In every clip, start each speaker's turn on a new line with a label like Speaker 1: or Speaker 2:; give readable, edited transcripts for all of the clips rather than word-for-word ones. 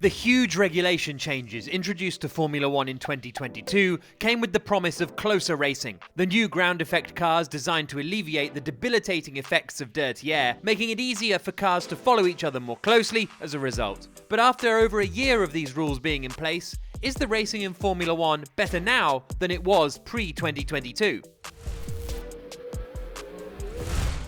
Speaker 1: The huge regulation changes introduced to Formula One in 2022 came with the promise of closer racing. The new ground effect cars designed to alleviate the debilitating effects of dirty air, making it easier for cars to follow each other more closely as a result. But after over a year of these rules being in place, is the racing in Formula One better now than it was pre-2022?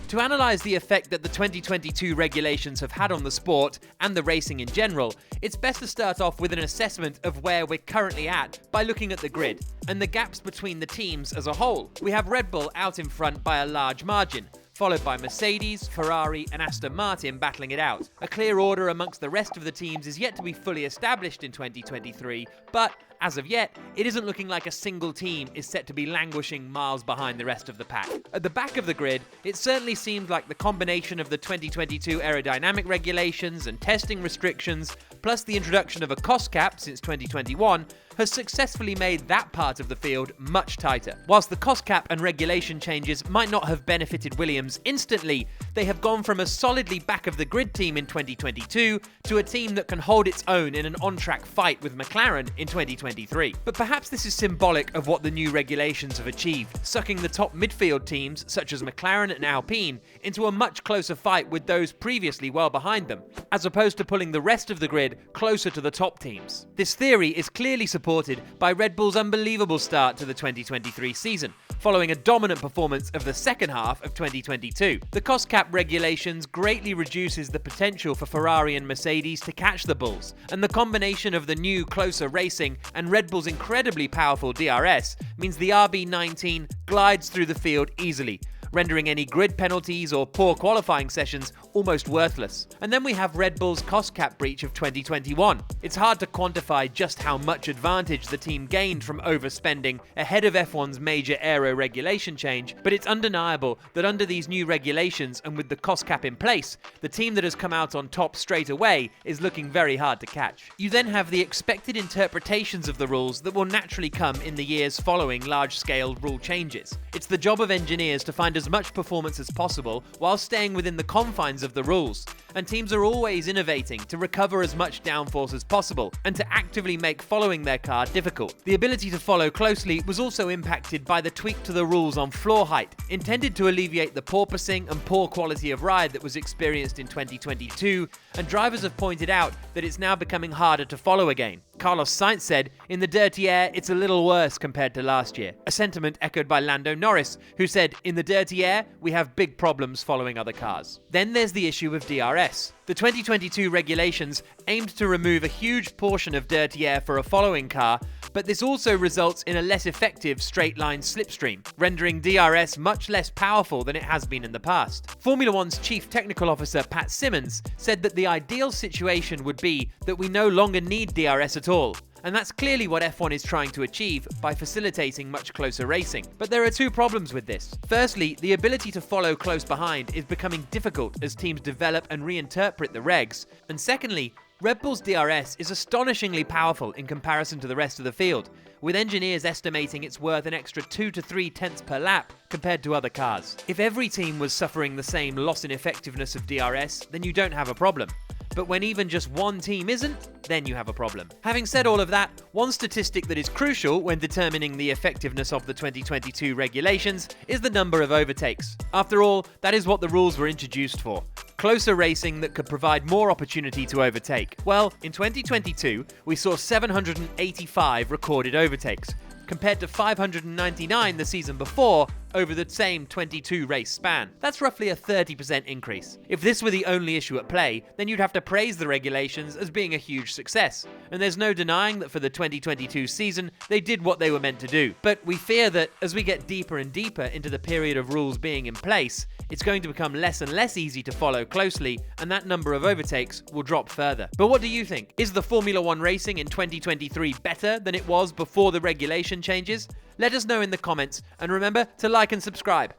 Speaker 1: To analyse the effect that the 2022 regulations have had on the sport and the racing in general, it's best to start off with an assessment of where we're currently at by looking at the grid and the gaps between the teams as a whole. We have Red Bull out in front by a large margin, followed by Mercedes, Ferrari and Aston Martin battling it out. A clear order amongst the rest of the teams is yet to be fully established in 2023, but as of yet, it isn't looking like a single team is set to be languishing miles behind the rest of the pack. At the back of the grid, it certainly seemed like the combination of the 2022 aerodynamic regulations and testing restrictions, plus the introduction of a cost cap since 2021, has successfully made that part of the field much tighter. Whilst the cost cap and regulation changes might not have benefited Williams instantly, they have gone from a solidly back of the grid team in 2022 to a team that can hold its own in an on-track fight with McLaren in 2023. But perhaps this is symbolic of what the new regulations have achieved, sucking the top midfield teams such as McLaren and Alpine into a much closer fight with those previously well behind them, as opposed to pulling the rest of the grid closer to the top teams. This theory is clearly supported by Red Bull's unbelievable start to the 2023 season, following a dominant performance of the second half of 2022. The cost cap regulations greatly reduces the potential for Ferrari and Mercedes to catch the Bulls, and the combination of the new closer racing and Red Bull's incredibly powerful DRS means the RB19 glides through the field easily, rendering any grid penalties or poor qualifying sessions almost worthless. And then we have Red Bull's cost cap breach of 2021. It's hard to quantify just how much advantage the team gained from overspending ahead of F1's major aero regulation change, but it's undeniable that under these new regulations and with the cost cap in place, the team that has come out on top straight away is looking very hard to catch. You then have the expected interpretations of the rules that will naturally come in the years following large-scale rule changes. It's the job of engineers to find as much performance as possible while staying within the confines of the rules, and teams are always innovating to recover as much downforce as possible and to actively make following their car difficult. The ability to follow closely was also impacted by the tweak to the rules on floor height, intended to alleviate the porpoising and poor quality of ride that was experienced in 2022, and drivers have pointed out that it's now becoming harder to follow again. Carlos Sainz said, "In the dirty air, it's a little worse compared to last year," a sentiment echoed by Lando Norris, who said, "In the dirty air, we have big problems following other cars." Then there's the issue of DRS. The 2022 regulations aimed to remove a huge portion of dirty air for a following car, but this also results in a less effective straight-line slipstream, rendering DRS much less powerful than it has been in the past. Formula One's Chief Technical Officer Pat Simmons said that the ideal situation would be that we no longer need DRS at all. And that's clearly what F1 is trying to achieve by facilitating much closer racing. But there are two problems with this. Firstly, the ability to follow close behind is becoming difficult as teams develop and reinterpret the regs. And secondly, Red Bull's DRS is astonishingly powerful in comparison to the rest of the field, with engineers estimating it's worth an extra 2 to 3 tenths per lap compared to other cars. If every team was suffering the same loss in effectiveness of DRS, then you don't have a problem. But when even just one team isn't, then you have a problem. Having said all of that, one statistic that is crucial when determining the effectiveness of the 2022 regulations is the number of overtakes. After all, that is what the rules were introduced for. Closer racing that could provide more opportunity to overtake. Well, in 2022, we saw 785 recorded overtakes, compared to 599 the season before over the same 22 race span. That's roughly a 30% increase. If this were the only issue at play, then you'd have to praise the regulations as being a huge success. And there's no denying that for the 2022 season, they did what they were meant to do. But we fear that as we get deeper and deeper into the period of rules being in place, it's going to become less and less easy to follow closely, and that number of overtakes will drop further. But what do you think? Is the Formula One racing in 2023 better than it was before the regulation changes? Let us know in the comments, and remember to like and subscribe.